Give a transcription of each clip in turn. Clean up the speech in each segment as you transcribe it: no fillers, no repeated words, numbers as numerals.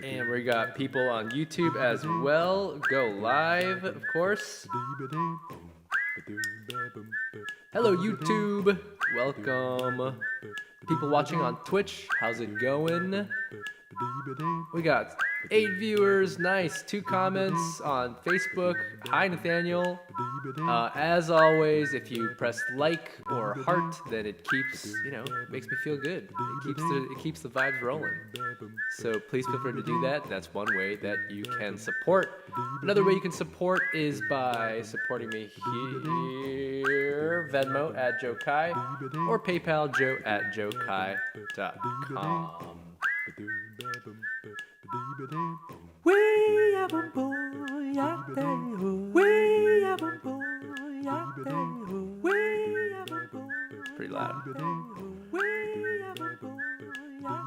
And we got people on YouTube as well. Go live, of course. Hello, YouTube. Welcome. People watching on Twitch, how's it going? We got 8 viewers, nice. 2 comments on Facebook. Hi, Nathaniel. As always, if you press like or heart, then it keeps, makes me feel good. It keeps the vibes rolling. So please feel free to do that. That's one way that you can support. Another way you can support is by supporting me here, Venmo at Joe Kai, or PayPal Joe at joekai.com. We have a boy out there. We have a boy out there. We have a boy. Pretty loud.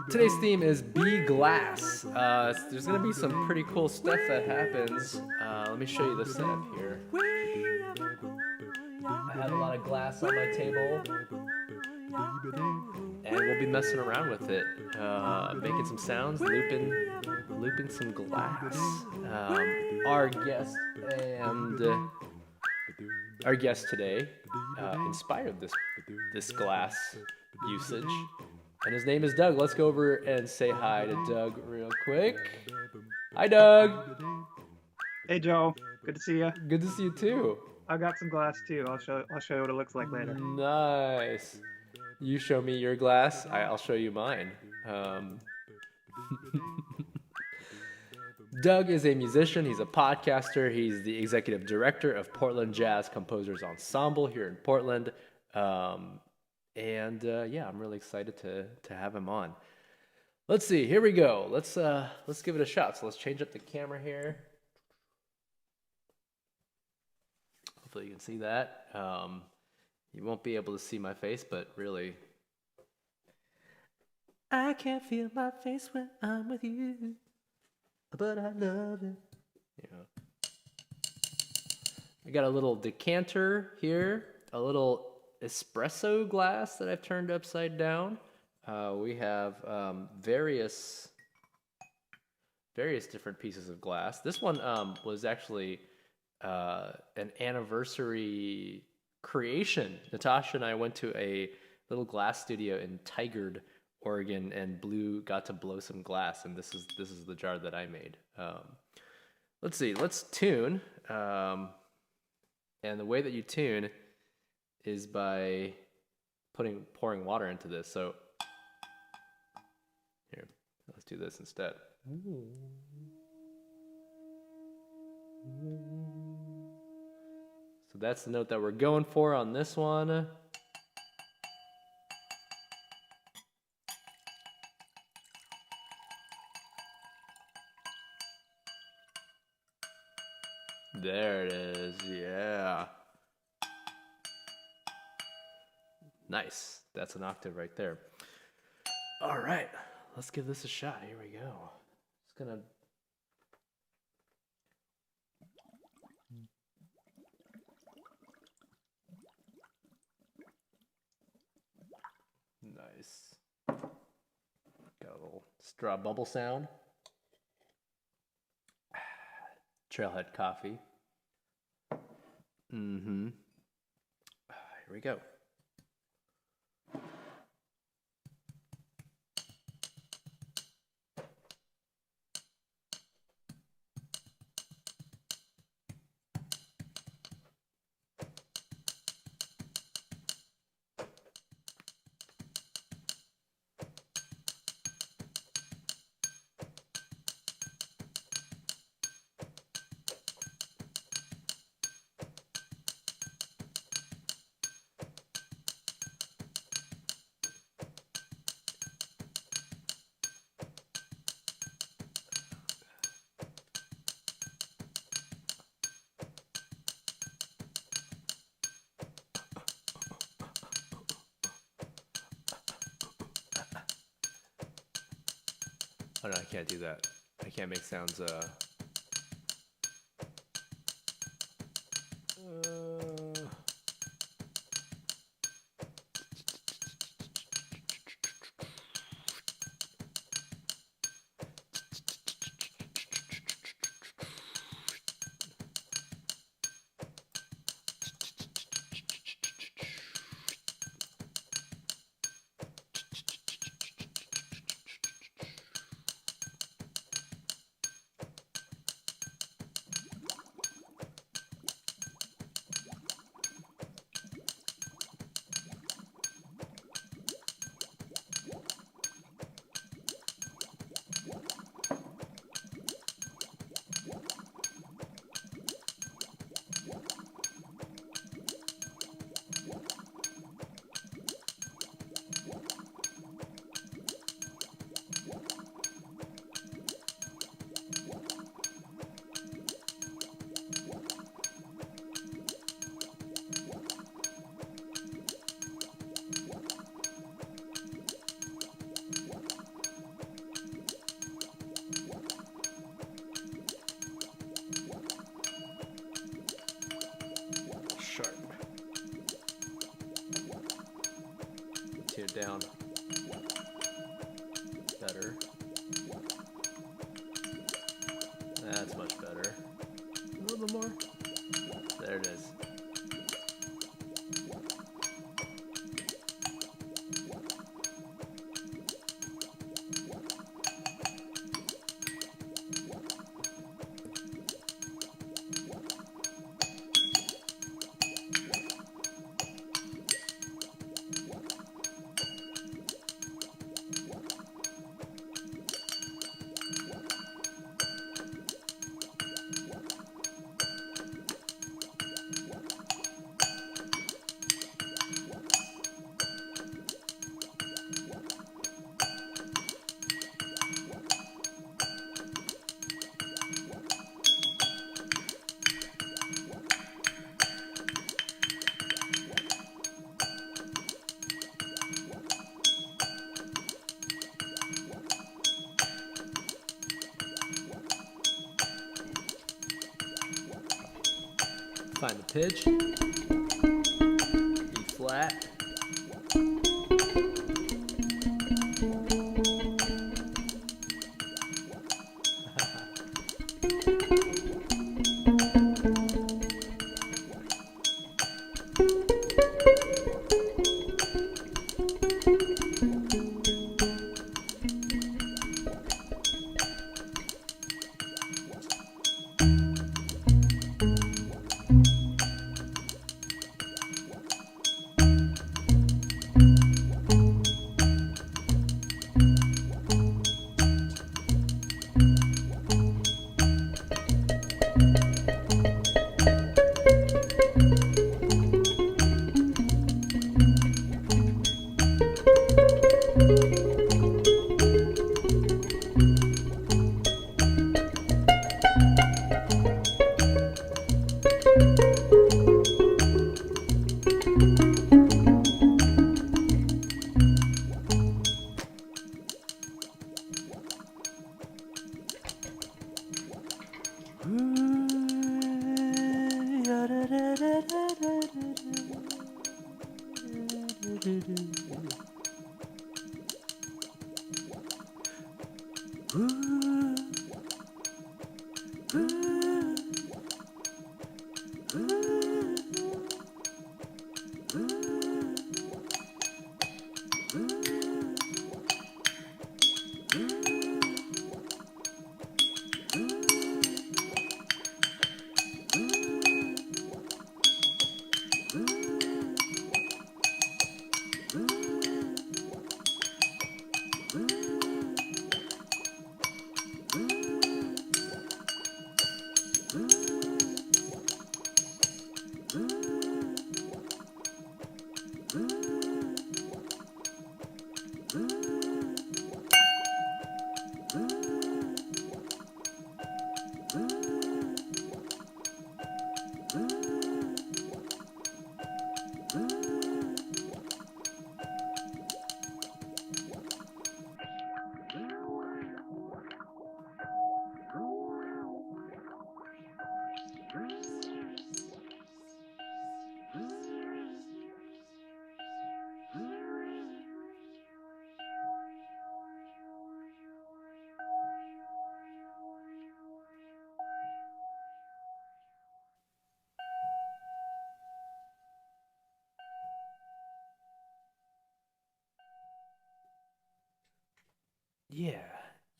Today's theme is Be Glass. There's gonna be some pretty cool stuff that happens. Let me show you the setup here. I have a lot of glass on my table, and we'll be messing around with it, making some sounds, looping some glass. Our guest today inspired this glass usage, and his name is Doug. Let's go over and say hi to Doug real quick. Hi, Doug. Hey, Joe. Good to see you. Good to see you too. I've got some glass too. I'll show you what it looks like later. Nice. You show me your glass, I'll show you mine. Doug is a musician, he's a podcaster, he's the executive director of Portland Jazz Composers Ensemble here in Portland. I'm really excited to have him on. Let's see, here we go. Let's give it a shot. So let's change up the camera here. Hopefully you can see that. You won't be able to see my face, but really, I can't feel my face when I'm with you, but I love it. I got a little decanter here, a little espresso glass that I've turned upside down. We have various different pieces of glass. This one was actually an anniversary creation. Natasha and I went to a little glass studio in Tigard, Oregon, and got to blow some glass, and this is the jar that I made. Let's see, let's tune. And the way that you tune is by pouring water into this. So here, let's do this instead. So that's the note that we're going for on this one. There it is, yeah. Nice, that's an octave right there. All right, let's give this a shot. Here we go. Just gonna nice. Got a little straw bubble sound. Trailhead coffee. Here we go. Oh no, I can't do that. I can't make sounds, down. Better. That's much better. A little bit more. There it is. Find the pitch. E flat.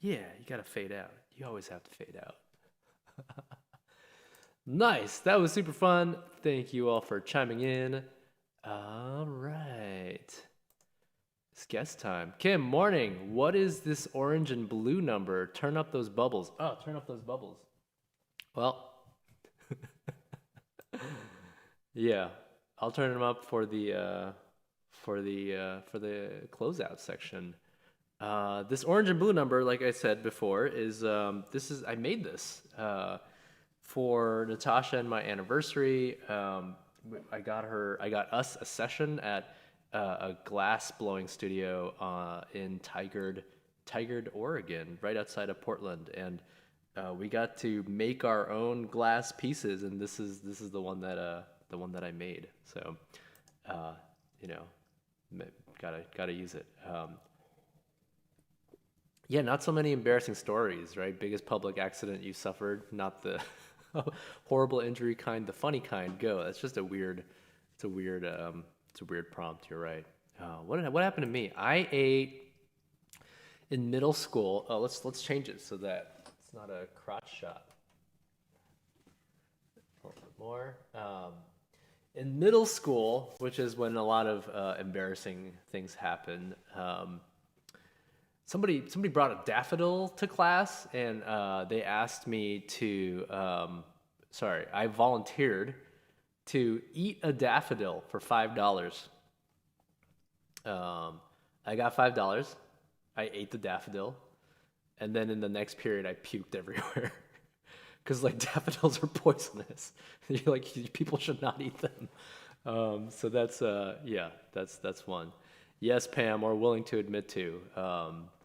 Yeah, you gotta fade out. You always have to fade out. Nice, that was super fun. Thank you all for chiming in. All right, it's guest time. Kim, morning. What is this orange and blue number? Turn up those bubbles. Oh, turn up those bubbles. Well, yeah, I'll turn them up for the closeout section. This orange and blue number, like I said before, is I made this for Natasha and my anniversary. I got us a session at a glass blowing studio in Tigard, Oregon, right outside of Portland, and we got to make our own glass pieces, and this is the one that I made. So, Gotta use it. Yeah, not so many embarrassing stories, right? Biggest public accident you suffered, not the horrible injury kind, the funny kind. Go. That's just it's a weird prompt. You're right. What happened to me? I ate in middle school. Oh, let's change it so that it's not a crotch shot. A little bit more. In middle school, which is when a lot of embarrassing things happen. Somebody brought a daffodil to class, and they asked me to. I volunteered to eat a daffodil for $5. I got $5. I ate the daffodil, and then in the next period, I puked everywhere because like daffodils are poisonous. People should not eat them. So that's one. Yes, Pam, we're willing to admit to.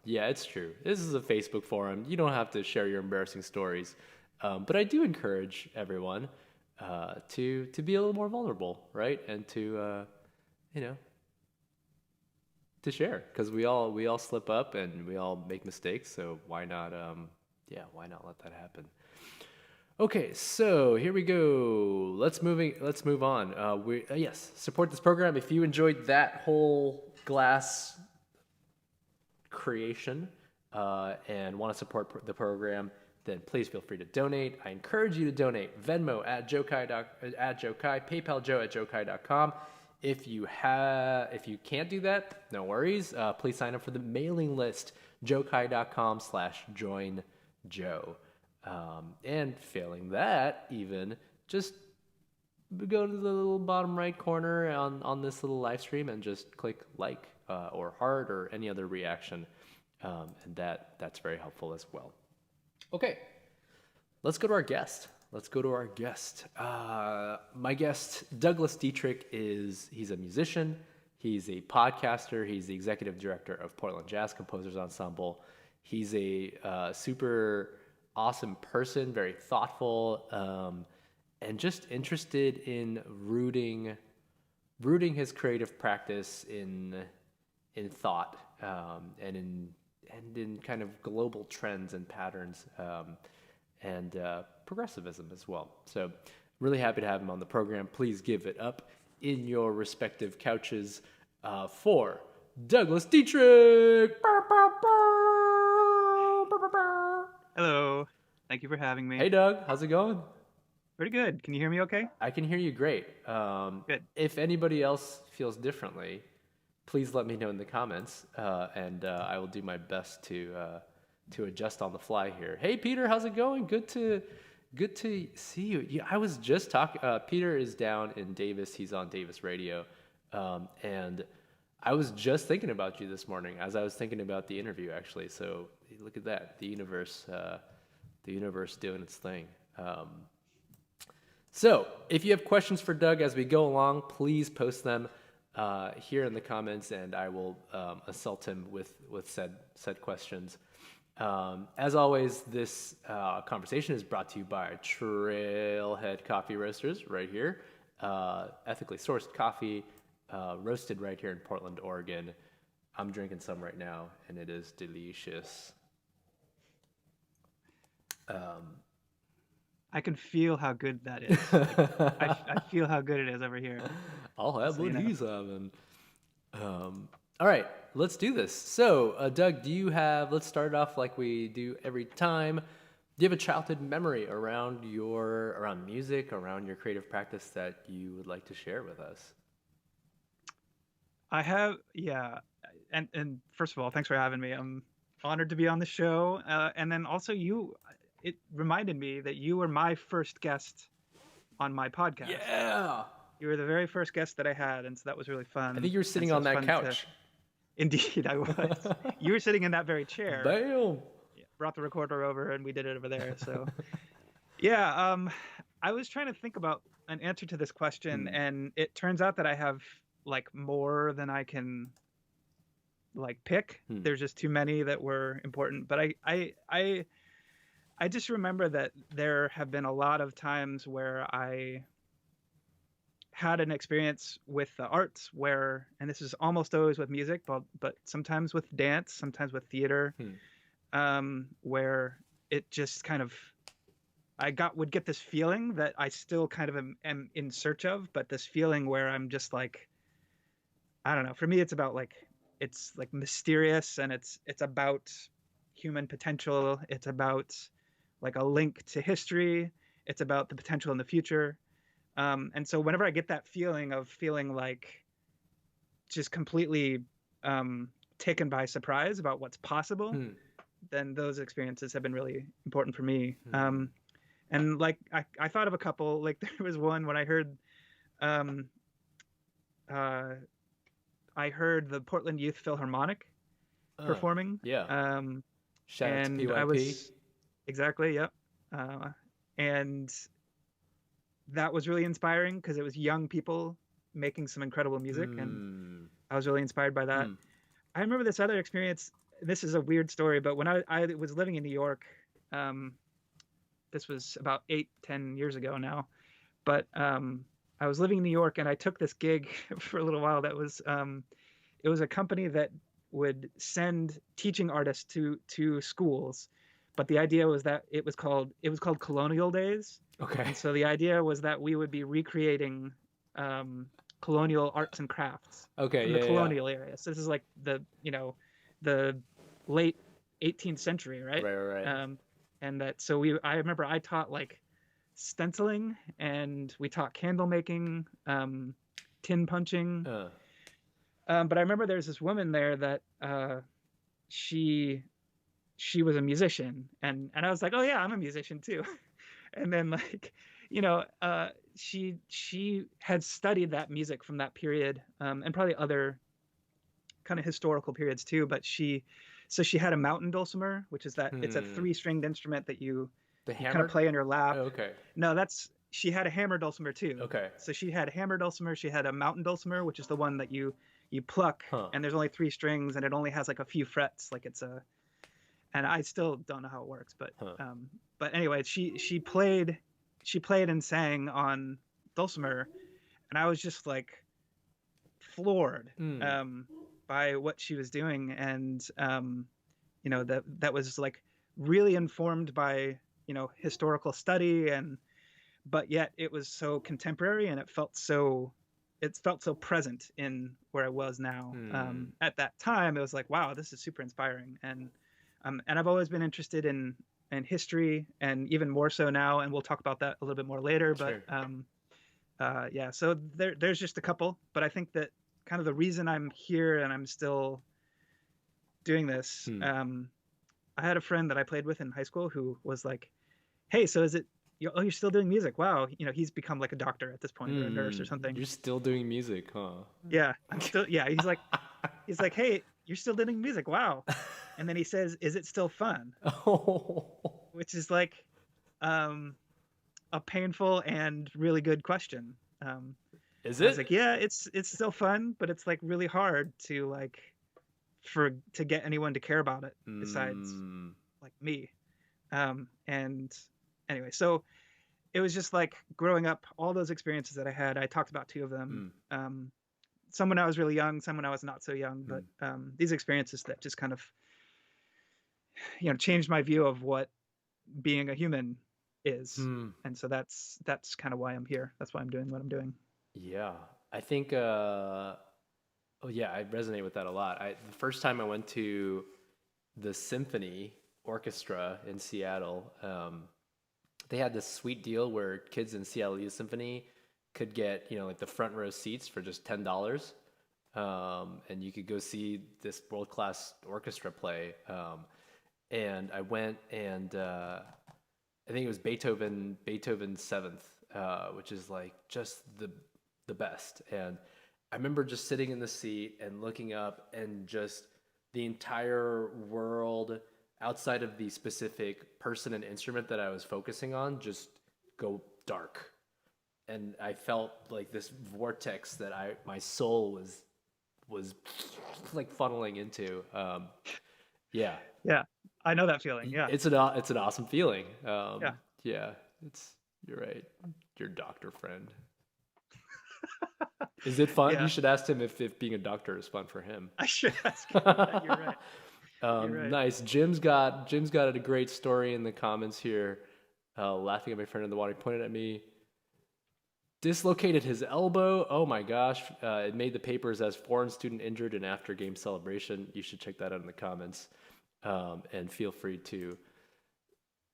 Yeah, it's true. This is a Facebook forum. You don't have to share your embarrassing stories. But I do encourage everyone to be a little more vulnerable, right? And to to share, because we all slip up and we all make mistakes. So why not let that happen? Okay, so here we go. Let's move on. Yes, support this program. If you enjoyed that whole glass creation and want to support the program, then please feel free to donate. I encourage you to donate. Venmo at jokai, PayPal Joe at jokai.com. If you can't do that, no worries. Please sign up for the mailing list, jokai.com/join Joe. And failing that, even just go to the little bottom right corner on this little live stream and just click like or heart or any other reaction, and that's very helpful as well. Okay, let's go to our guest. My guest, Douglas Detrick, he's a musician, he's a podcaster, he's the executive director of Portland Jazz Composers Ensemble. He's a super awesome person, very thoughtful, and just interested in rooting his creative practice in thought, and in kind of global trends and patterns, and progressivism as well. So really happy to have him on the program. Please give it up in your respective couches for Douglas Detrick. Hello. Thank you for having me. Hey, Doug. How's it going? Pretty good. Can you hear me okay? I can hear you great. Good. If anybody else feels differently, please let me know in the comments, and I will do my best to adjust on the fly here. Hey, Peter. How's it going? Good to see you. Yeah, I was just talking. Peter is down in Davis. He's on Davis Radio. And I was just thinking about you this morning as I was thinking about the interview, actually. So look at that, the universe doing its thing. So if you have questions for Doug as we go along, please post them here in the comments, and I will assault him with said questions. As always, this conversation is brought to you by Trailhead Coffee Roasters right here. Ethically sourced coffee, roasted right here in Portland, Oregon. I'm drinking some right now, and it is delicious. I can feel how good that is. I feel how good it is over here. I'll have what he's having. All right, let's do this. So, Doug, let's start off like we do every time. Do you have a childhood memory around music, around your creative practice that you would like to share with us? I have, yeah. And first of all, thanks for having me. I'm honored to be on the show. And then also it reminded me that you were my first guest on my podcast. Yeah. You were the very first guest that I had, and so that was really fun. I think you were sitting on that couch. Indeed, I was. You were sitting in that very chair. Bam. Yeah, brought the recorder over, and we did it over there. So, yeah, I was trying to think about an answer to this question, and it turns out that I have like more than I can like pick. There's just too many that were important. But I just remember that there have been a lot of times where I had an experience with the arts where, and this is almost always with music, but sometimes with dance, sometimes with theater, where it just kind of, would get this feeling that I still kind of am in search of, but this feeling where I'm just like, I don't know. For me, it's about like, it's like mysterious, and it's about human potential. It's about like a link to history. It's about the potential in the future. And so whenever I get that feeling of feeling like just completely taken by surprise about what's possible, then those experiences have been really important for me. And like I thought of a couple. Like there was one when um, uh, I heard the Portland Youth Philharmonic performing. Yeah. Shout out to And I PYP. was exactly, yep. And that was really inspiring because it was young people making some incredible music, and I was really inspired by that. I remember this other experience. This is a weird story, but when I was living in New York, this was about 8-10 years ago now, but I was living in New York, and I took this gig for a little while. That was it was a company that would send teaching artists to schools, but the idea was that it was called Colonial Days. Okay. And so the idea was that we would be recreating colonial arts and crafts Okay. from the colonial area. So this is like the late 18th century, right? Right. And that, so I remember I taught like stenciling, and we taught candle making, tin punching. But I remember there's this woman there that she was a musician, and I was like, oh yeah, I'm a musician too. And then like, she had studied that music from that period, and probably other kind of historical periods too. But she had a mountain dulcimer, which is that it's a 3-stringed instrument that you kind of play on your lap. Oh, okay. No, she had a hammer dulcimer too. Okay. So she had a hammer dulcimer. She had a mountain dulcimer, which is the one that you pluck, and there's only 3 strings, and it only has like a few frets. Like and I still don't know how it works, but anyway, she played and sang on dulcimer, and I was just like floored by what she was doing, and that was like really informed by historical study, but yet it was so contemporary, and it felt so present in where I was now. At that time, it was like, wow, this is super inspiring, and I've always been interested in history, and even more so now, and we'll talk about that a little bit more later. But sure. yeah, so there's just a couple, but I think that kind of the reason I'm here and I'm still doing this. I had a friend that I played with in high school who was like, "Hey, so is it? You're still doing music? Wow, he's become like a doctor at this point, or a nurse or something." You're still doing music, huh? Yeah, I'm still. Yeah, he's like, "Hey, you're still doing music? Wow." And then he says, "Is it still fun?" Which is like a painful and really good question. Is it? I was like, yeah, it's still fun, but it's like really hard to to get anyone to care about it besides like me. And anyway, so it was just like growing up, all those experiences that I had. I talked about 2 of them. Some when I was really young, some when I was not so young, but these experiences that just kind of changed my view of what being a human is. And so that's kind of why I'm here. That's why I'm doing what I'm doing. Yeah, I think I resonate with that a lot. The first time I went to the symphony orchestra in Seattle, they had this sweet deal where kids in Seattle Youth Symphony could get like the front row seats for just $10, and you could go see this world-class orchestra play. And I went, and I think it was Beethoven's Seventh, which is like just the best. And I remember just sitting in the seat and looking up, and just the entire world outside of the specific person and instrument that I was focusing on just go dark. And I felt like this vortex that my soul was like funneling into. Yeah. Yeah, I know that feeling. Yeah, It's an awesome feeling. Yeah. Yeah, you're right. Your doctor friend. Is it fun? You Yeah, should ask him if being a doctor is fun for him. I should ask him that. You're right. You're right. Nice. Jim's got a great story in the comments here. Laughing at my friend in the water, he pointed at me. Dislocated his elbow. Oh my gosh. It made the papers as foreign student injured in after game celebration. You should check that out in the comments. And feel free to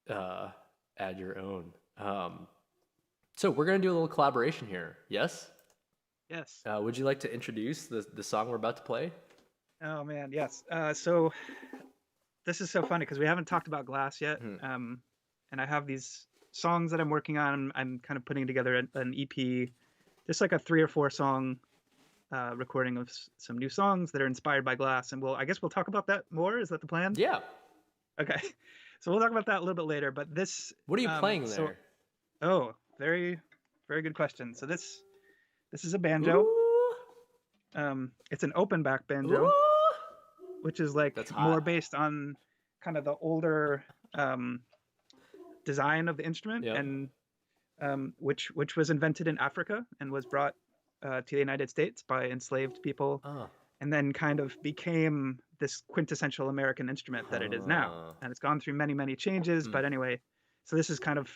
add your own. So we're going to do a little collaboration here. Yes? Yes. Would you like to introduce the song we're about to play? Oh man, yes. So this is so funny because we haven't talked about Glass yet. And I have these songs that I'm working on. I'm kind of putting together an EP, just like a 3 or 4 song recording of some new songs that are inspired by Glass. And I guess we'll talk about that more. Is that the plan? Yeah. Okay. So we'll talk about that a little bit later. But this. What are you playing there? Oh, very, very good question. So this is a banjo. Ooh. It's an open back banjo, Ooh. which is like more based on kind of the older design of the instrument, and which was invented in Africa and was brought to the United States by enslaved people, and then kind of became this quintessential American instrument that it is now. And it's gone through many, many changes. But anyway, so this is kind of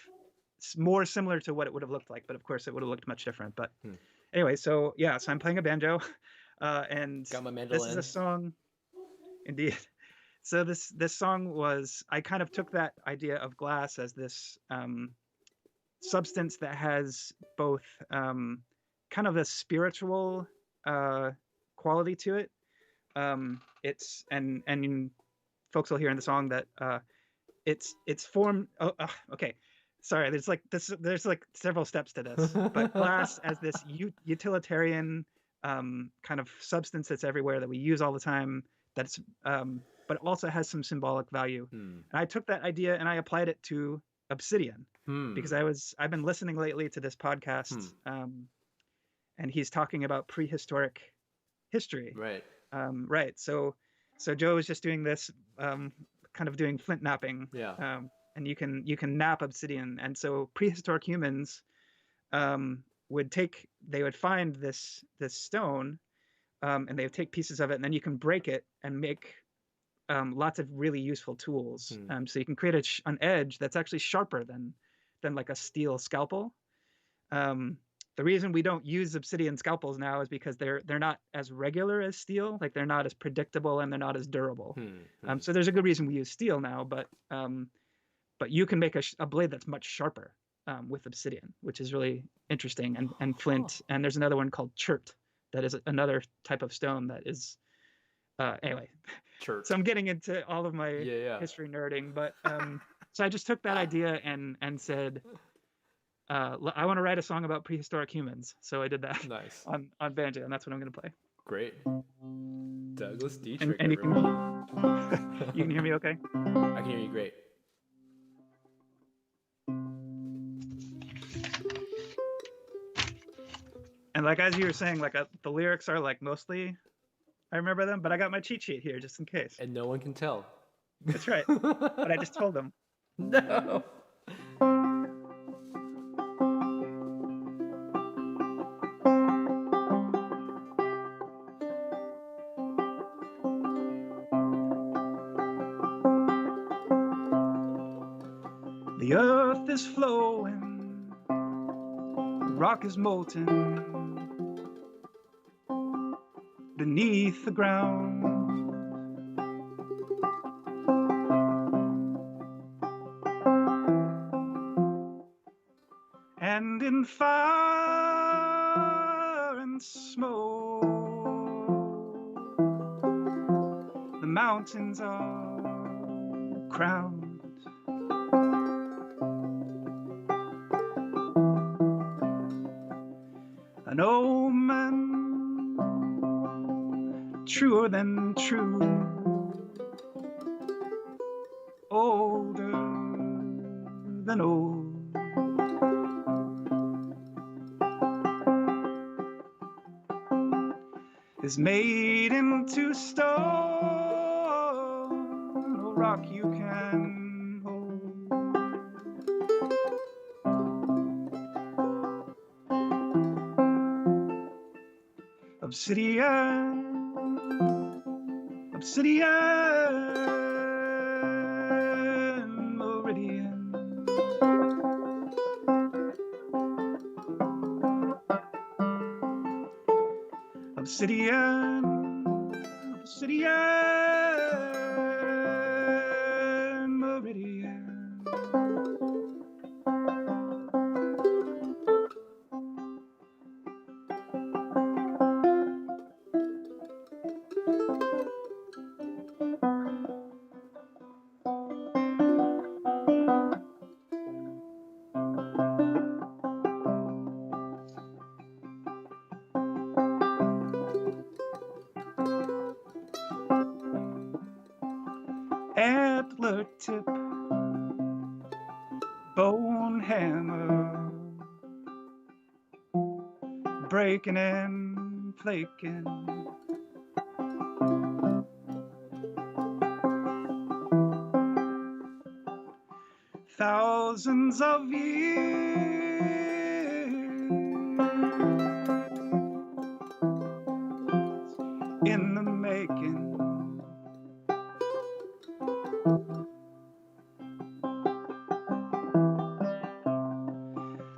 more similar to what it would have looked like, but of course it would have looked much different. But anyway, so I'm playing a banjo, and got my mandolin. This is a song, indeed. So this song was, I kind of took that idea of glass as this substance that has both kind of a spiritual quality to it. It's and folks will hear in the song that it's formed. Okay. Sorry, there's like several steps to this, but glass as this utilitarian kind of substance that's everywhere that we use all the time. That's but it also has some symbolic value. And I took that idea and I applied it to obsidian because I've been listening lately to this podcast, and he's talking about prehistoric history. Right. Right. So Joe was just doing this, kind of doing flint napping. Yeah. And you can nap obsidian. And so prehistoric humans would find this stone, and they would take pieces of it, and then you can break it and make lots of really useful tools. So you can create an edge that's actually sharper than like a steel scalpel. The reason we don't use obsidian scalpels now is because they're not as regular as steel, like they're not as predictable and they're not as durable. So there's a good reason we use steel now, but you can make a blade that's much sharper with obsidian, which is really interesting, and flint. And there's another one called chert that is another type of stone that is anyway. Chert. So I'm getting into all of my history nerding, but so I just took that idea and said, I want to write a song about prehistoric humans. So I did that. Nice. on banjo, and that's what I'm going to play. Great. Douglas Detrick. Anything? You can hear me okay? I can hear you great. And like as you were saying, like the lyrics are like mostly I remember them, but I got my cheat sheet here just in case. And no one can tell. That's right. But I just told them. No. The earth is flowing, the rock is molten beneath the ground. And in fire and smoke, the mountains are crowned. An omen truer than true, older than old. Is made into stone, a rock you can hold. Obsidian, meridian. Obsidian, meridian. Antler tip, bone hammer, breaking and flaking. Thousands of years in the making.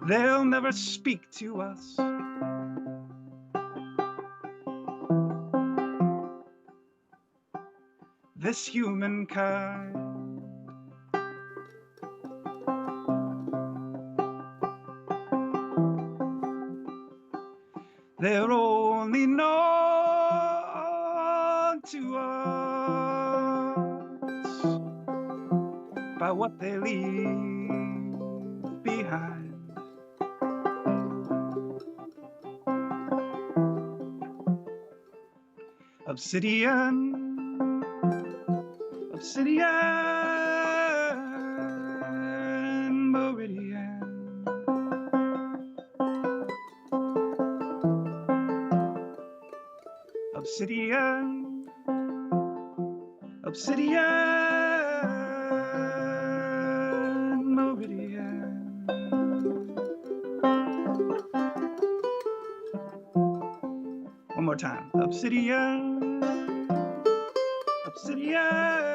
They'll never speak to us. This humankind. They're only known to us by what they leave behind. Obsidian, meridian. Obsidian, meridian. One more time. Obsidian, meridian.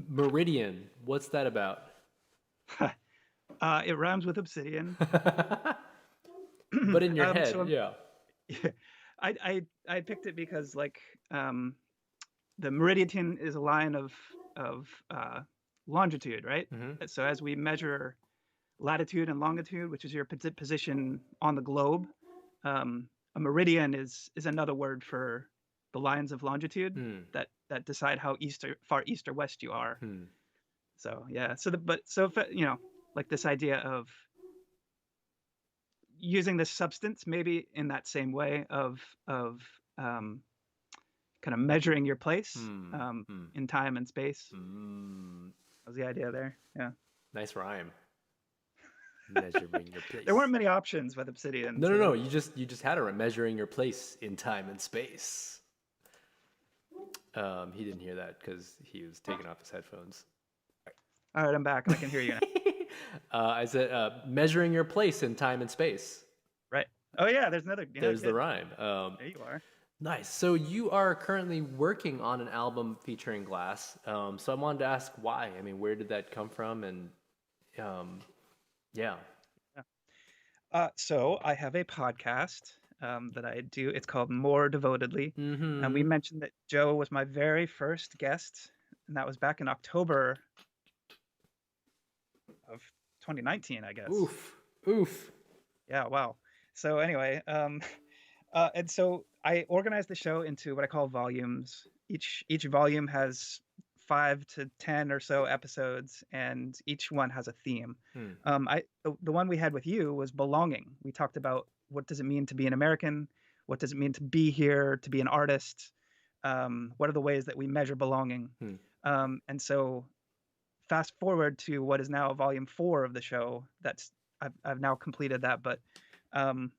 Meridian. What's that about? It rhymes with obsidian. But in your head, yeah. I picked it because like the meridian is a line of longitude, right? Mm-hmm. So as we measure latitude and longitude, which is your position on the globe, a meridian is another word for the lines of longitude that decide how far east or west you are. So yeah, so you know, like this idea of using this substance maybe in that same way of kind of measuring your place in time and space. That was the idea there. Yeah. Nice rhyme. Measuring your place. There weren't many options with obsidian. No. You just had it right. Measuring your place in time and space. He didn't hear that because he was taking off his headphones. All right, I'm back. I can hear you now. I said measuring your place in time and space. Right. Oh yeah, there's another. Yeah, there's the rhyme. There you are. Nice. So you are currently working on an album featuring glass. So I wanted to ask why. I mean, where did that come from? And yeah. So I have a podcast that I do. It's called More Devotedly. Mm-hmm. And we mentioned that Joe was my very first guest, and that was back in October of 2019, I guess. Oof. Yeah, wow. So anyway, and so I organized the show into what I call volumes. Each volume has 5 to 10 or so episodes, and each one has a theme. The one we had with you was belonging. We talked about what does it mean to be an American, what does it mean to be here, to be an artist, what are the ways that we measure belonging? Hmm. And so fast forward to what is now volume 4 of the show. I've now completed that, but um,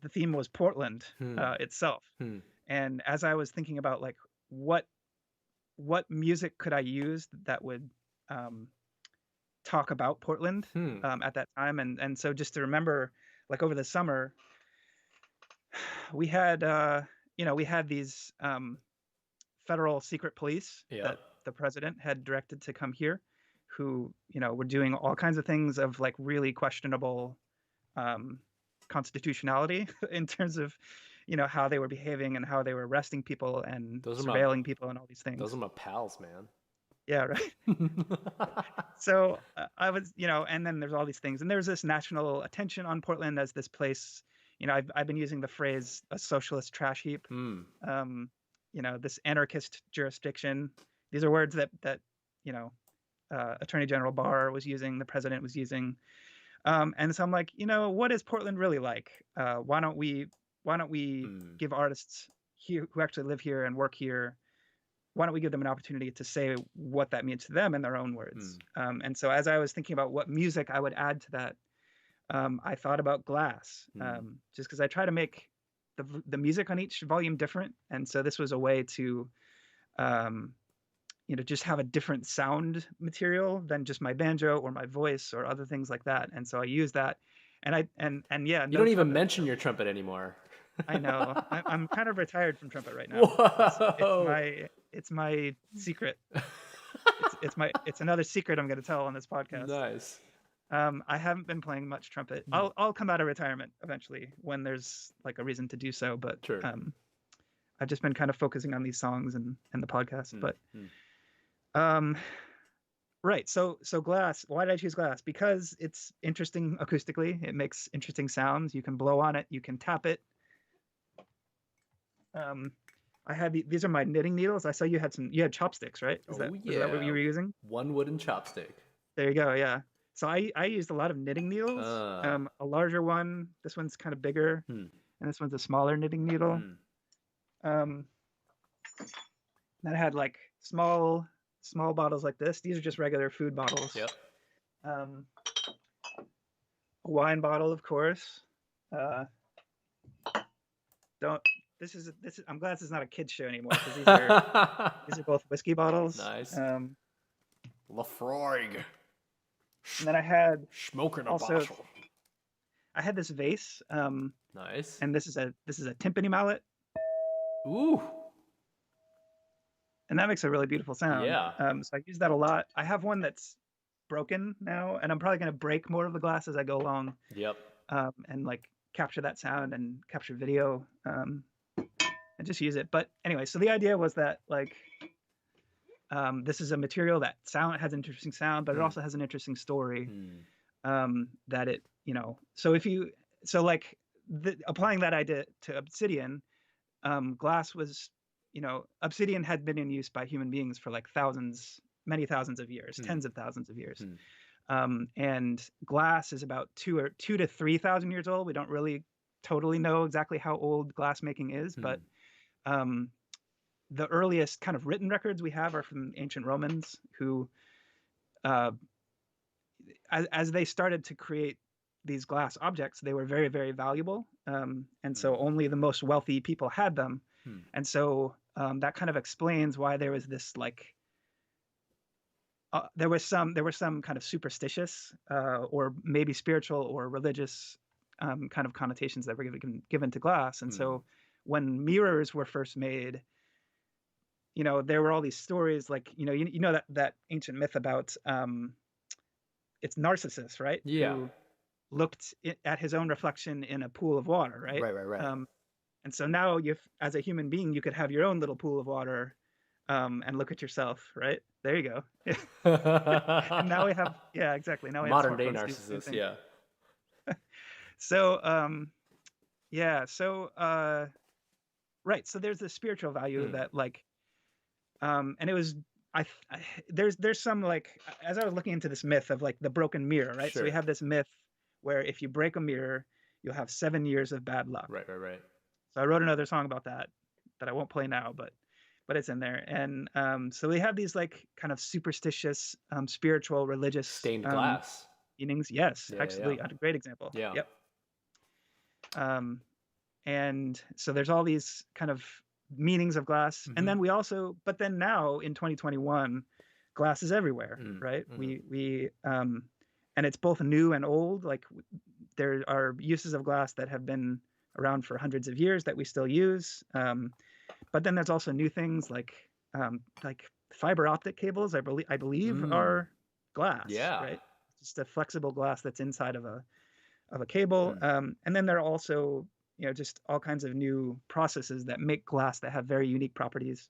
the theme was Portland Hmm. itself. Hmm. And as I was thinking about like what music could I use that would talk about Portland Hmm. at that time, and so just to remember, like over the summer, we had we had these federal secret police Yep. that the president had directed to come here, who were doing all kinds of things of like really questionable um, constitutionality in terms of how they were behaving and how they were arresting people and Those are my surveilling people and all these those things. are my pals, man. Yeah, right. So I was, and then there's all these things, and there's this national attention on Portland as this place. I've been using the phrase a socialist trash heap. Hmm. This anarchist jurisdiction. These are words that Attorney General Barr was using, the president was using, and so I'm like, what is Portland really like? Why don't we Hmm. give artists here who actually live here and work here, why don't we give them an opportunity to say what that means to them in their own words? And so as I was thinking about what music I would add to that, I thought about Glass, just because I try to make the music on each volume different. And so this was a way to, just have a different sound material than just my banjo or my voice or other things like that. And so I use that. And yeah, You no don't even trumpet. mention your trumpet anymore. I know. I'm kind of retired from trumpet right now. Whoa. It's my secret. It's another secret I'm going to tell on this podcast. Nice. I haven't been playing much trumpet. I'll come out of retirement eventually when there's like a reason to do so. But Sure. I've just been kind of focusing on these songs and the podcast. But right. So Glass. Why did I choose Glass? Because it's interesting acoustically. It makes interesting sounds. You can blow on it. You can tap it. I had these are my knitting needles. I saw you had chopsticks, right? Is that what you were using? One wooden chopstick. There you go. Yeah. So I used a lot of knitting needles. A larger one. This one's kind of bigger, and this one's a smaller knitting needle. Then I had like small bottles like this. These are just regular food bottles. Yep. A wine bottle, of course. I'm glad this is not a kid's show anymore because these are both whiskey bottles. Nice. Lafroig. And then I had smoking a bottle. I had this vase. Nice. And this is a timpani mallet. Ooh. And that makes a really beautiful sound. Yeah. So I use that a lot. I have one that's broken now, and I'm probably going to break more of the glass as I go along. Yep. And like capture that sound and capture video. And just use it. But anyway, so the idea was that like this is a material that has interesting sound, but it also has an interesting story. That it, so like applying that idea to obsidian, glass was, obsidian had been in use by human beings for like many thousands of years, tens of thousands of years. And glass is about 2,000 to 3,000 years old. We don't really totally know exactly how old glass making is, but the earliest kind of written records we have are from ancient Romans who, as they started to create these glass objects, they were very, very valuable. And so only the most wealthy people had them. And so that kind of explains why there was this like, there was some kind of superstitious or maybe spiritual or religious kind of connotations that were given to glass. And so when mirrors were first made, there were all these stories like, that ancient myth about it's Narcissus, right? Yeah. Who looked at his own reflection in a pool of water, right? Right. And so now as a human being, you could have your own little pool of water and look at yourself, right? There you go. And now we have, yeah, exactly. Now we modern day have Narcissus, yeah. So, right. So there's this spiritual value that like, and it was, there's some like, as I was looking into this myth of like the broken mirror, right? Sure. So we have this myth where if you break a mirror, you'll have 7 years of bad luck. Right. So I wrote another song about that I won't play now, but but it's in there. And so we have these like kind of superstitious, spiritual, religious Stained glass. meanings. Yes, Yeah, actually, a great example. yeah. Yep. And so there's all these kind of meanings of glass, and then we also, but then now in 2021, glass is everywhere, right? We and it's both new and old. Like there are uses of glass that have been around for hundreds of years that we still use. But then there's also new things like fiber optic cables. I believe are glass, Yeah. right? Just a flexible glass that's inside of a cable. And then there are also just all kinds of new processes that make glass that have very unique properties.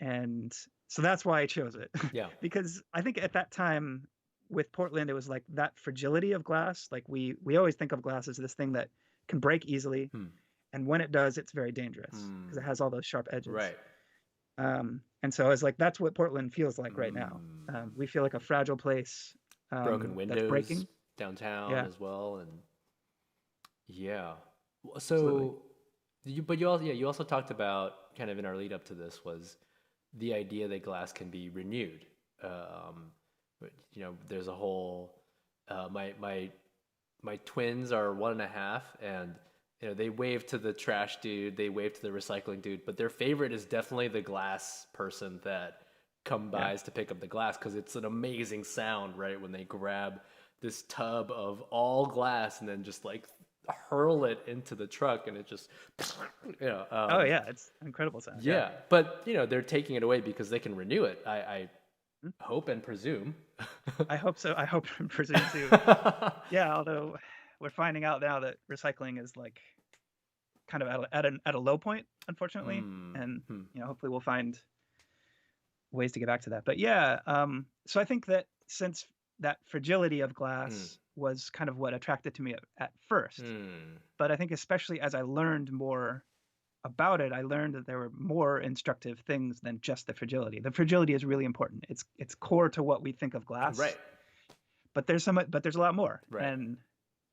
And so that's why I chose it. Yeah. Because I think at that time with Portland, it was like that fragility of glass. Like we always think of glass as this thing that can break easily. And when it does, it's very dangerous because it has all those sharp edges. Right. And so I was like, that's what Portland feels like right now. We feel like a fragile place. Broken windows that's breaking downtown as well. And yeah. Absolutely. So you also talked about, kind of in our lead up to this, was the idea that glass can be renewed. There's a whole, my twins are 1.5, and they wave to the trash dude, they wave to the recycling dude, but their favorite is definitely the glass person that by to pick up the glass, because it's an amazing sound, right? When they grab this tub of all glass and then just like hurl it into the truck, and it just oh yeah, it's an incredible sound. Yeah. But they're taking it away because they can renew it. I hope and presume. I hope so. I hope and presume too. Yeah, although we're finding out now that recycling is like kind of at a low point, unfortunately. And hopefully we'll find ways to get back to that. But yeah, so I think that since that fragility of glass was kind of what attracted to me at first, but I think especially as I learned more about it, I learned that there were more instructive things than just the fragility. The fragility is really important. It's core to what we think of glass, right? But there's a lot more. Right. And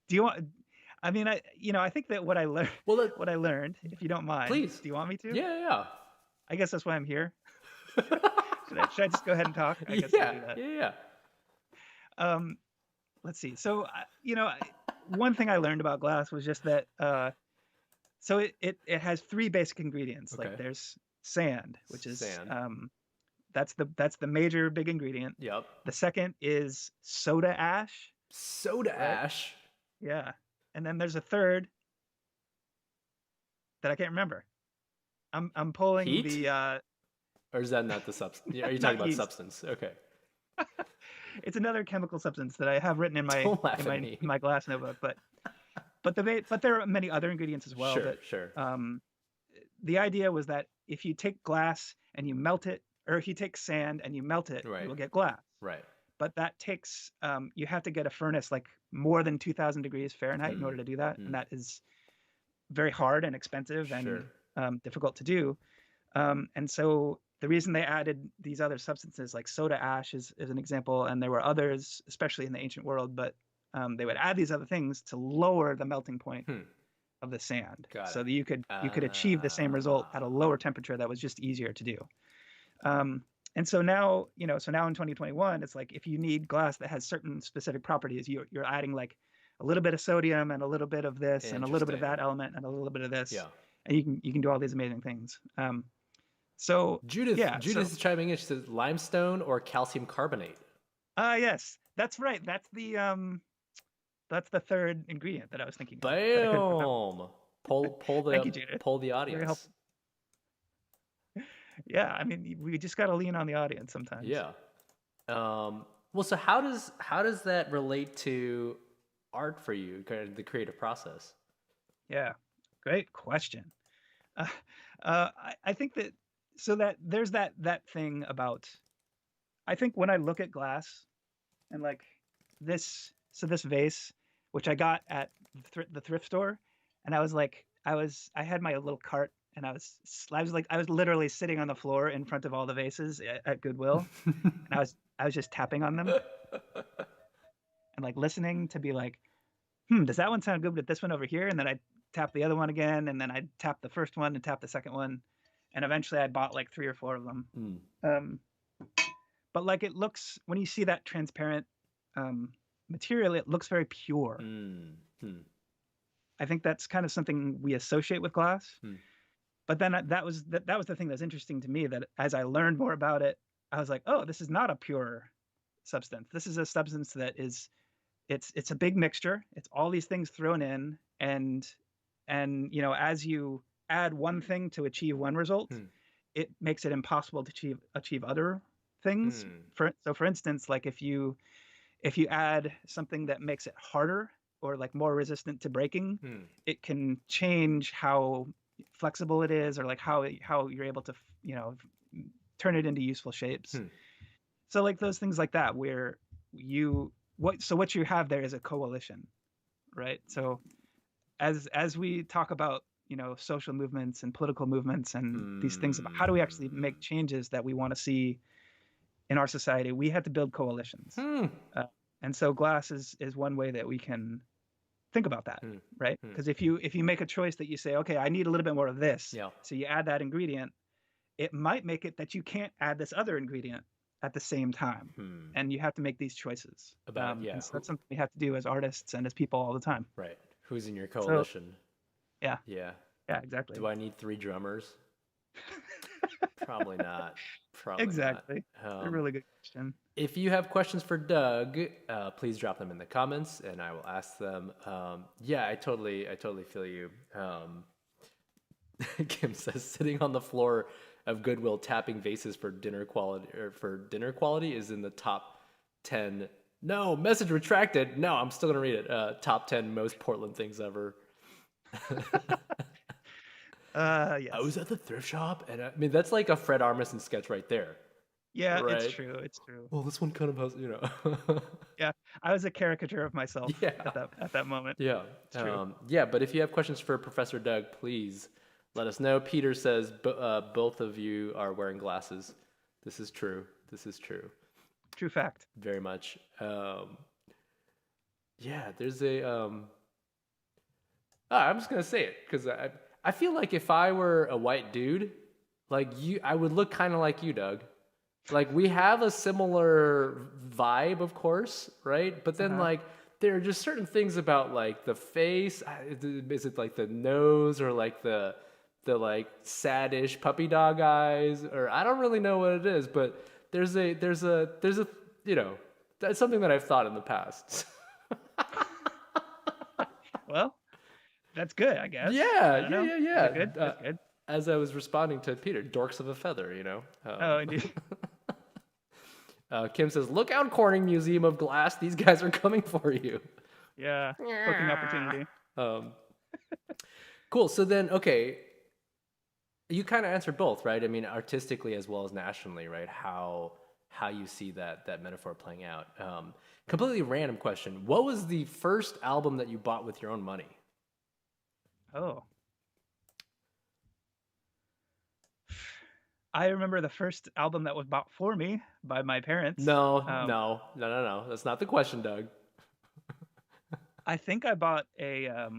do you want? I mean, I think that what I learned. Well, what I learned, if you don't mind, please. Do you want me to? Yeah. I guess that's why I'm here. Should I just go ahead and talk? I guess I'll do that. Yeah. Let's see. So, one thing I learned about glass was just that. So it has 3 basic ingredients. Okay. Like there's sand, which is sand. That's the major big ingredient. Yep. The second is soda ash. Soda ash. Yeah. And then there's a third that I can't remember. I'm pulling Heat? the Or is that not the substance? Are you talking about yeast. substance? Okay. It's another chemical substance that I have written in my glass notebook, but there are many other ingredients as well. Sure. The idea was that if you take glass and you melt it, or if you take sand and you melt it, Right. you will get glass. Right. But that takes you have to get a furnace like more than 2,000 degrees Fahrenheit in order to do that, and that is very hard and expensive and difficult to do. And so the reason they added these other substances like soda ash is an example, and there were others, especially in the ancient world, but they would add these other things to lower the melting point of the sand, so that you could achieve the same result at a lower temperature that was just easier to do. And so now, in 2021, it's like if you need glass that has certain specific properties, you're adding like a little bit of sodium and a little bit of this and a little bit of that element and a little bit of this, and you can do all these amazing things. So Judith is chiming in. She says limestone or calcium carbonate. Yes, that's right. That's the third ingredient that I was thinking. Bam! Thank you, Judith. Poll the audience. Yeah, I mean, we just got to lean on the audience sometimes. Yeah. Well, so how does that relate to art for you, kind of the creative process? Yeah, great question. I think that there's that thing about. I think when I look at glass, and like this vase, which I got at the thrift store, and I was like, I had my little cart. And I was literally sitting on the floor in front of all the vases at Goodwill, and I was just tapping on them and like listening to be like, does that one sound good with this one over here? And then I'd tap the other one again, and then I'd tap the first one and tap the second one, and eventually I bought like 3 or 4 of them. Um, but like it looks, when you see that transparent material, it looks very pure. I think that's kind of something we associate with glass. But then that was the thing that's interesting to me, that as I learned more about it, I was like, oh, this is not a pure substance. This is a substance that is, it's a big mixture. It's all these things thrown in, and you know, as you add one thing to achieve one result, it makes it impossible to achieve other things. For instance, like if you add something that makes it harder or like more resistant to breaking, it can change how flexible it is, or like how you're able to, you know, turn it into useful shapes. So like those things like that, where what you have there is a coalition, right? So as we talk about, you know, social movements and political movements and these things about how do we actually make changes that we want to see in our society, we have to build coalitions. And so glass is one way that we can think about that, right? Because if you make a choice that you say, okay, I need a little bit more of this, so you add that ingredient, it might make it that you can't add this other ingredient at the same time, and you have to make these choices. And so that's something we have to do as artists and as people all the time. Right. Who's in your coalition? So, yeah, exactly. Do I need 3 drummers? Probably not. Exactly. Not. It's a really good question. If you have questions for Doug, please drop them in the comments, and I will ask them. I totally feel you. Kim says, sitting on the floor of Goodwill tapping vases for dinner quality is in the top 10. No, message retracted. No, I'm still gonna read it. Top 10 most Portland things ever. Yes. I was at the thrift shop, and I mean that's like a Fred Armisen sketch right there. Yeah, right? It's true. Well, this one kind of has, you know. Yeah, I was a caricature of myself at that moment. Yeah, it's true. But if you have questions for Professor Doug, please let us know. Peter says both of you are wearing glasses. This is true. True fact. Very much. There's a. I'm just gonna say it because I feel like if I were a white dude, like you, I would look kind of like you, Doug. Like we have a similar vibe, of course, right? But then like there are just certain things about like the face. Is it like the nose, or like the like saddish puppy dog eyes, or I don't really know what it is, but there's a you know, that's something that I've thought in the past. Well, that's good, I guess. Yeah. That's good. As I was responding to Peter, dorks of a feather, you know. Oh, indeed. Kim says, "Look out, Corning Museum of Glass! These guys are coming for you." Yeah, booking opportunity. Cool. So then, okay, you kind of answered both, right? I mean, artistically as well as nationally, right? How you see that metaphor playing out. Completely random question. What was the first album that you bought with your own money? Oh. I remember the first album that was bought for me by my parents. No. That's not the question, Doug. I think I bought a.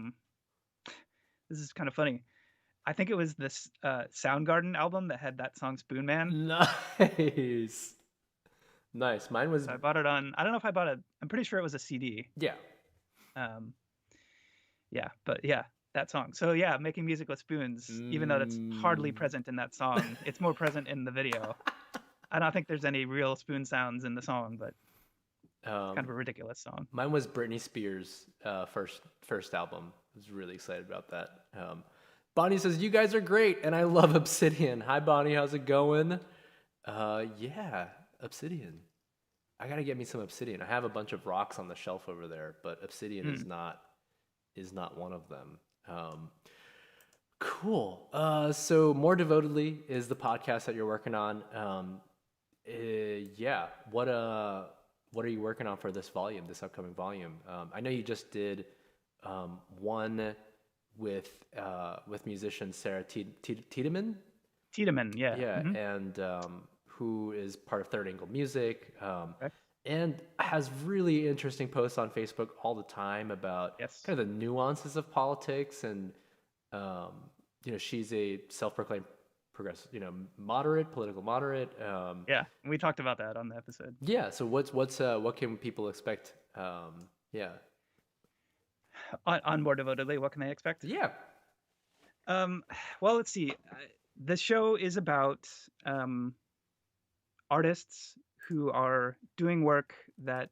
This is kind of funny. I think it was this Soundgarden album that had that song Spoon Man. Nice. Mine was. So I bought it on. I don't know if I bought it. I'm pretty sure it was a CD. Yeah. But that song. So yeah, making music with spoons, even though that's hardly present in that song, it's more present in the video. I don't think there's any real spoon sounds in the song, but it's kind of a ridiculous song. Mine was Britney Spears' first album. I was really excited about that. Bonnie says, "You guys are great, and I love Obsidian." Hi, Bonnie. How's it going? Obsidian. I gotta get me some Obsidian. I have a bunch of rocks on the shelf over there, but Obsidian is not one of them. Cool. So More Devotedly is the podcast that you're working on. What are you working on for this upcoming volume? I know you just did one with musician Sarah Tiedemann. Tiedemann, yeah. Yeah, and who is part of Third Angle Music. And has really interesting posts on Facebook all the time about kind of the nuances of politics. And, she's a self-proclaimed progressive, moderate, political moderate. Yeah, we talked about that on the episode. Yeah. So what can people expect? Yeah. On More Devotedly, what can they expect? Yeah. Well, let's see. The show is about artists who are doing work that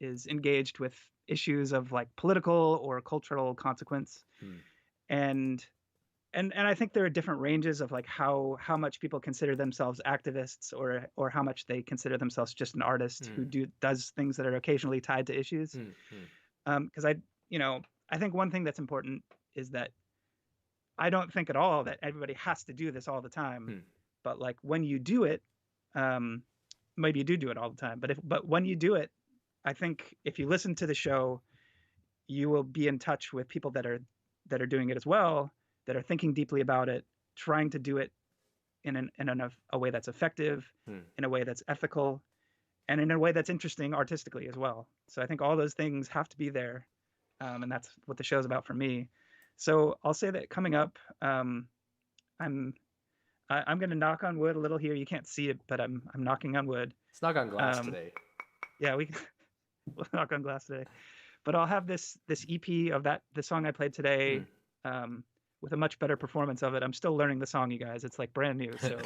is engaged with issues of like political or cultural consequence, and I think there are different ranges of like how much people consider themselves activists or how much they consider themselves just an artist who does things that are occasionally tied to issues. Because I think one thing that's important is that I don't think at all that everybody has to do this all the time, but like when you do it, maybe you do it all the time, but when you do it, I think if you listen to the show, you will be in touch with people that are doing it as well, that are thinking deeply about it, trying to do it in a way that's effective, in a way that's ethical, and in a way that's interesting artistically as well. So I think all those things have to be there, and that's what the show's about for me. So I'll say that coming up, I'm going to knock on wood a little here. You can't see it, but I'm knocking on wood. Let's knock on glass today. Yeah, we'll knock on glass today. But I'll have this EP of the song I played today, with a much better performance of it. I'm still learning the song, you guys. It's like brand new. So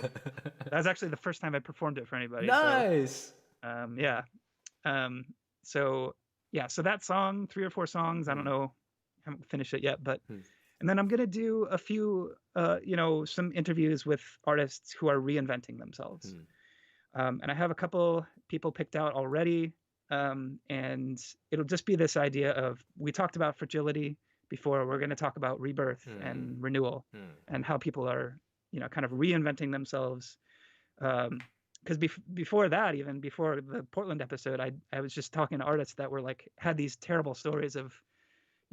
that's actually the first time I performed it for anybody. Nice. So, yeah. So that song, 3 or 4 songs. I don't know. I haven't finished it yet, but and then I'm gonna do a few, some interviews with artists who are reinventing themselves. And I have a couple people picked out already. And it'll just be this idea of, we talked about fragility before, we're going to talk about rebirth and renewal, and how people are, kind of reinventing themselves. Because before that, even before the Portland episode, I was just talking to artists that were like, had these terrible stories of,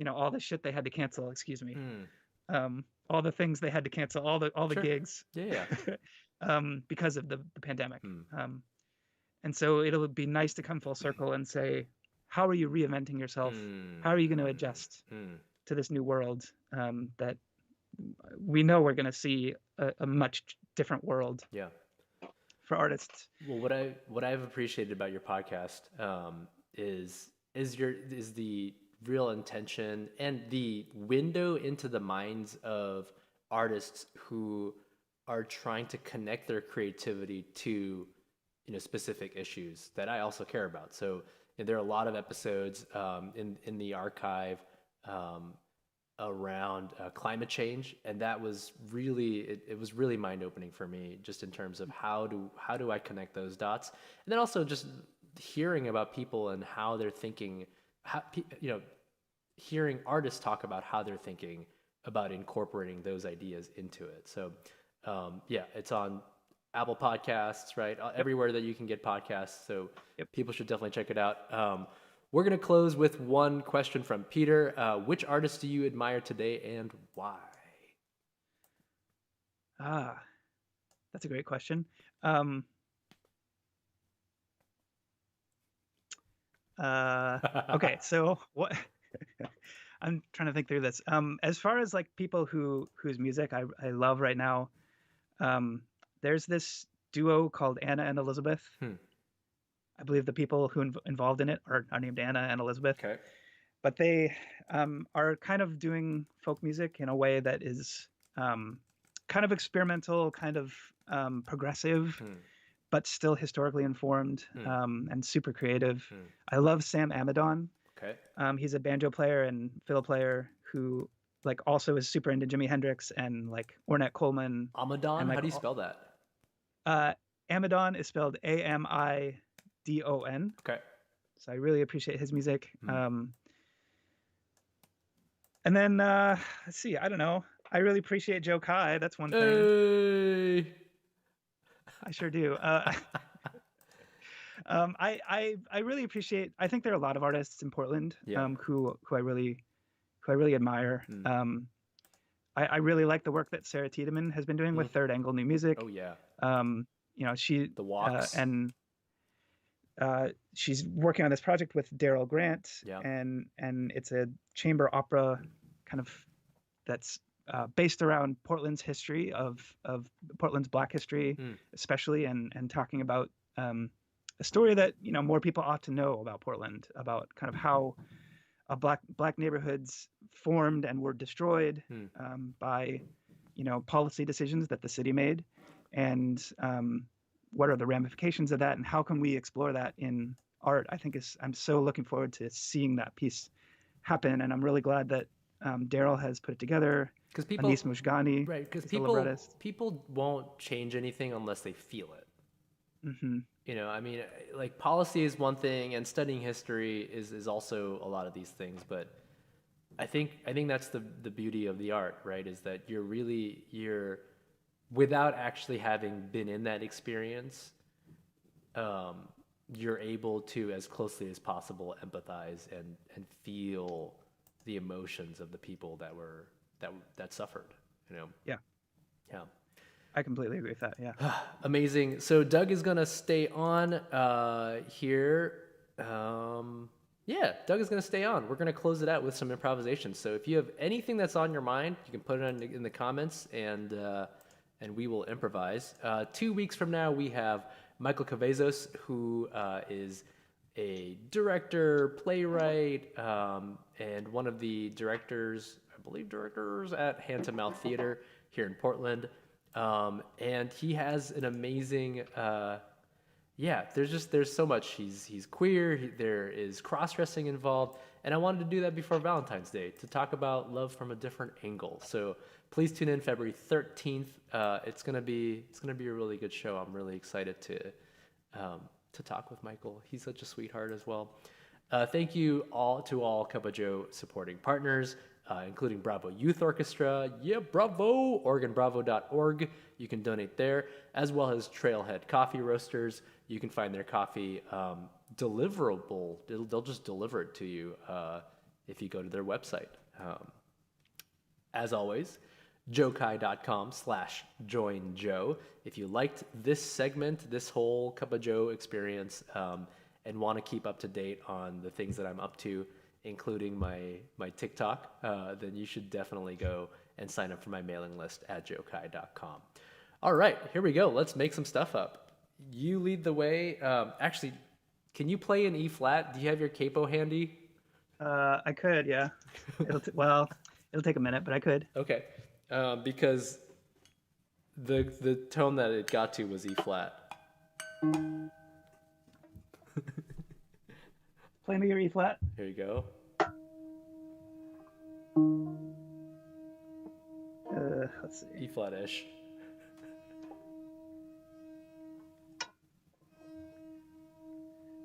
all the shit they had to cancel, all the things they had to cancel, all the gigs. Yeah. Because of the pandemic. And so it'll be nice to come full circle and say, how are you reinventing yourself? How are you going to adjust to this new world, that we know we're going to see a much different world for artists? Well, what I've appreciated about your podcast is the real intention and the window into the minds of artists who are trying to connect their creativity to specific issues that I also care about. So there are a lot of episodes in the archive around climate change, and that was really it was really mind-opening for me, just in terms of how do I connect those dots, and then also just hearing about people and how they're thinking, hearing artists talk about how they're thinking about incorporating those ideas into it. So it's on Apple Podcasts, right? Everywhere that you can get podcasts. So people should definitely check it out. We're going to close with one question from Peter. Which artists do you admire today and why? That's a great question. Okay, so what? I'm trying to think through this. As far as like people whose music I love right now, there's this duo called Anna and Elizabeth. I believe the people who involved in it are named Anna and Elizabeth. Okay. But they are kind of doing folk music in a way that is kind of experimental, kind of progressive, but still historically informed, and super creative. I love Sam Amidon. Okay. He's a banjo player and fiddle player who like also is super into Jimi Hendrix and like Ornette Coleman. Amadon? And, like, how do you spell that? Amidon is spelled Amidon. Okay. So I really appreciate his music. And then let's see, I don't know. I really appreciate Joe Kai. That's one thing. Hey. I sure do. I really appreciate. I think there are a lot of artists in Portland who I really admire. I really like the work that Sarah Tiedemann has been doing with Third Angle New Music. Oh yeah. She The Walks. and she's working on this project with Daryl Grant. Yeah. And it's a chamber opera kind of that's based around Portland's history of Portland's Black history, Mm. especially, and talking about a story that more people ought to know about Portland, about kind of how black neighborhoods formed and were destroyed Mm. by policy decisions that the city made, and what are the ramifications of that, and how can we explore that in art. I'm so looking forward to seeing that piece happen, and I'm really glad that Daryl has put it together. Because people, Anis Mojgani, right? Because is the librettist. people won't change anything unless they feel it. Mm-hmm. I mean, like policy is one thing, and studying history is also a lot of these things. But I think that's the beauty of the art, right? Is that you're without actually having been in that experience, you're able to, as closely as possible, empathize and feel the emotions of the people that suffered. Yeah, Yeah. I completely agree with that. Yeah. Amazing. So Doug is gonna stay on here. Yeah, Doug is gonna stay on. We're gonna close it out with some improvisation. So if you have anything that's on your mind, you can put it in the comments, and we will improvise. 2 weeks from now, we have Michael Cavezos, who is a director, playwright, and one of the directors at Hand to Mouth Theater here in Portland. And he has an amazing, there's so much. He's queer. There is cross-dressing involved, and I wanted to do that before Valentine's Day to talk about love from a different angle. So please tune in February 13th. It's gonna be a really good show. I'm really excited to talk with Michael. He's such a sweetheart as well. Thank you to all Cup of Joe supporting partners, including Bravo Youth Orchestra, Bravo, OregonBravo.org. You can donate there, as well as Trailhead Coffee Roasters. You can find their coffee deliverable. They'll just deliver it to you if you go to their website. As always, jokai.com/joinjoe. If you liked this segment, this whole Cup of Joe experience, and want to keep up to date on the things that I'm up to, including my TikTok, then you should definitely go and sign up for my mailing list at jokai.com. All right, here we go. Let's make some stuff up. You lead the way. Actually, can you play an E flat? Do you have your capo handy? I could, yeah. It'll take a minute, but I could. Okay, because the tone that it got to was E flat. Play me your E flat. Here you go. Let's see. E flat-ish.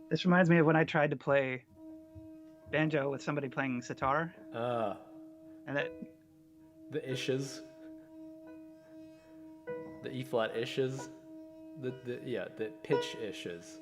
This reminds me of when I tried to play banjo with somebody playing sitar. And the ishes. The E flat ishes. The pitch ishes.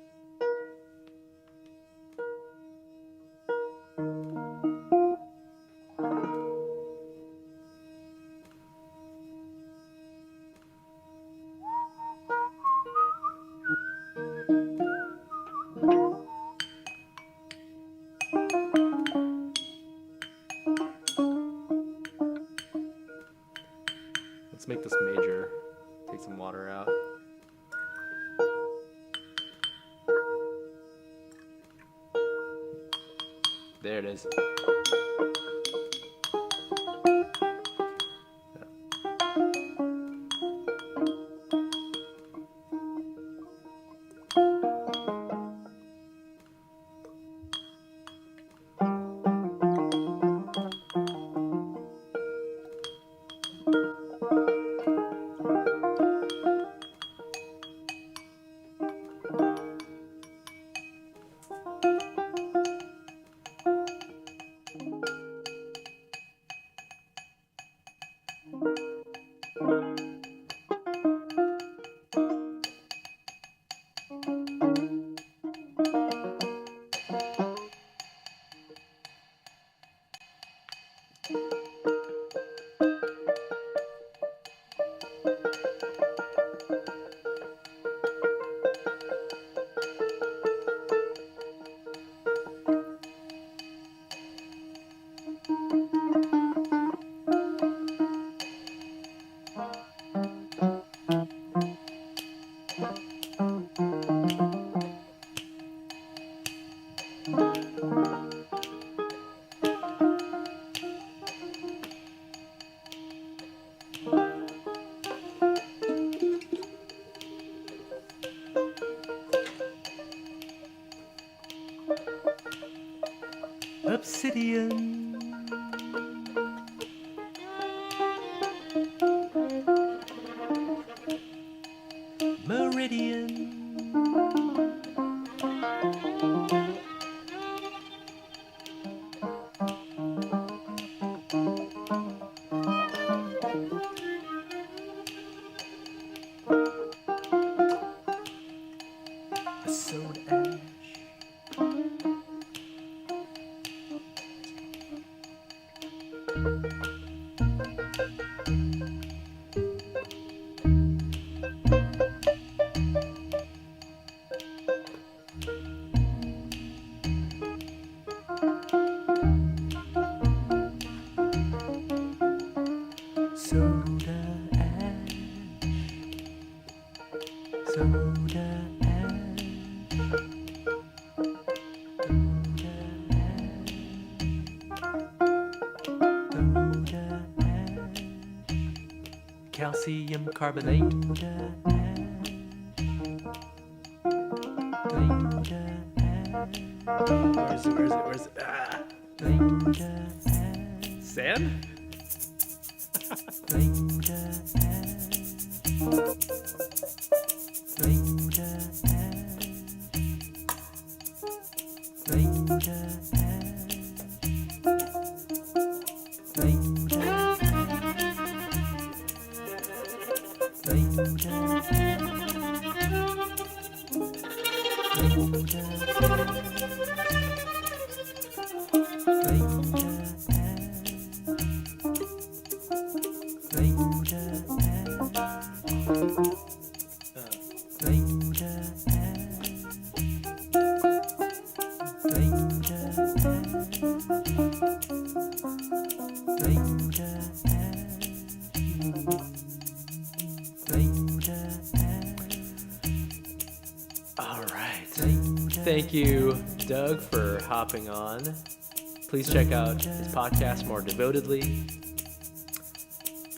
Let's make this major. Take some water out. There it is. Obsidian. Meridian. A soda ash. Soda ash. Soda ash. Soda ash. Calcium carbonate. Soda ash. Where is it? Ah. Sand? All right. Thank you, Doug, for hopping on. Please check out his podcast more devotedly.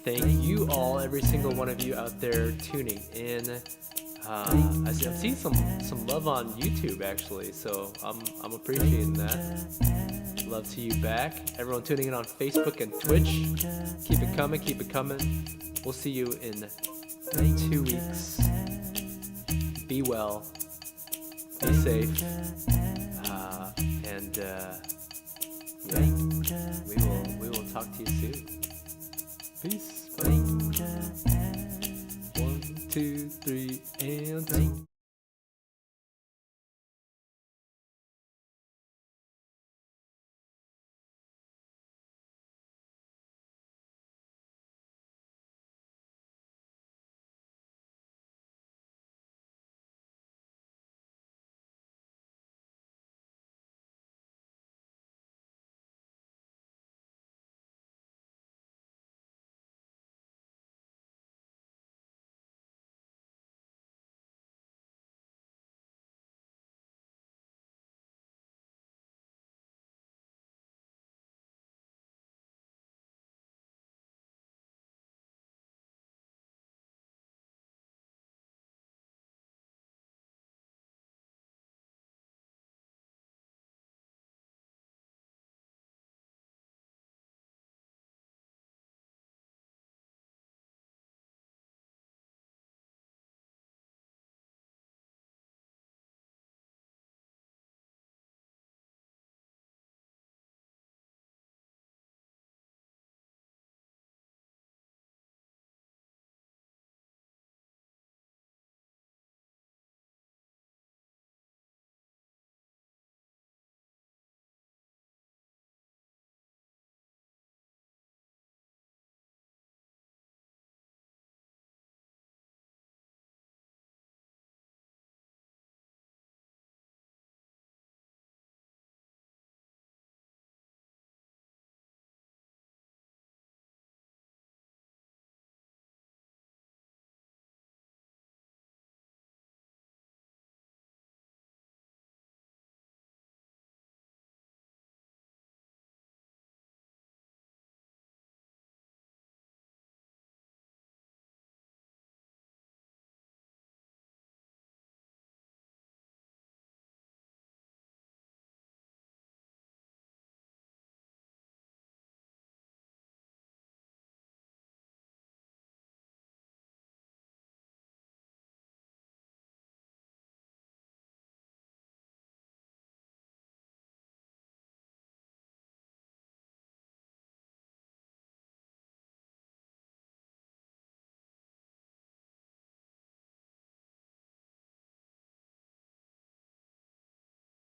Thank you all, every single one of you out there tuning in. I've seen some love on YouTube actually, so I'm appreciating that. Love to you back. Everyone tuning in on Facebook and Twitch, keep it coming. We'll see you in 2 weeks. Be well, be safe, and yeah, we will talk to you soon. Peace. Bye. 1, 2, 3, and